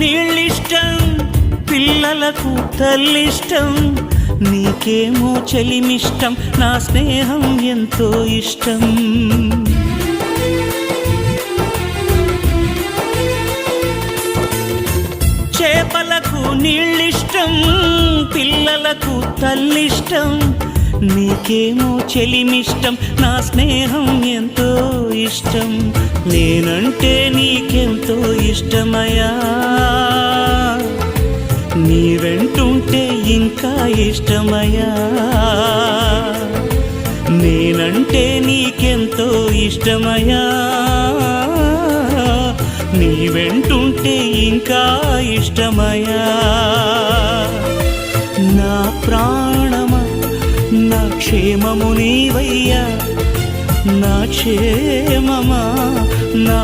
నీళ్ళిష్టం, పిల్లలకు తల్లిష్టం, నీకేమో చెలిమిష్టం, నా స్నేహం ఎంతో ఇష్టం. చేపలకు నీళ్ళిష్టం, పిల్లలకు తల్లిష్టం, నీకేమో చెలిమిష్టం, నా స్నేహం ఎంతో ఇష్టం. నేనంటే నీకెంతో ఇష్టమయ్యా, నీ వెంటుంటే ఇంకా ఇష్టమయ్యా. నేనంటే నీకెంతో ఇష్టమయ్యా, నీ వెంటుంటే ఇంకా ఇష్టమయ్యా. నా ప్రాణమా, నా క్షేమము నీవయ్యా, నా క్షేమమా, నా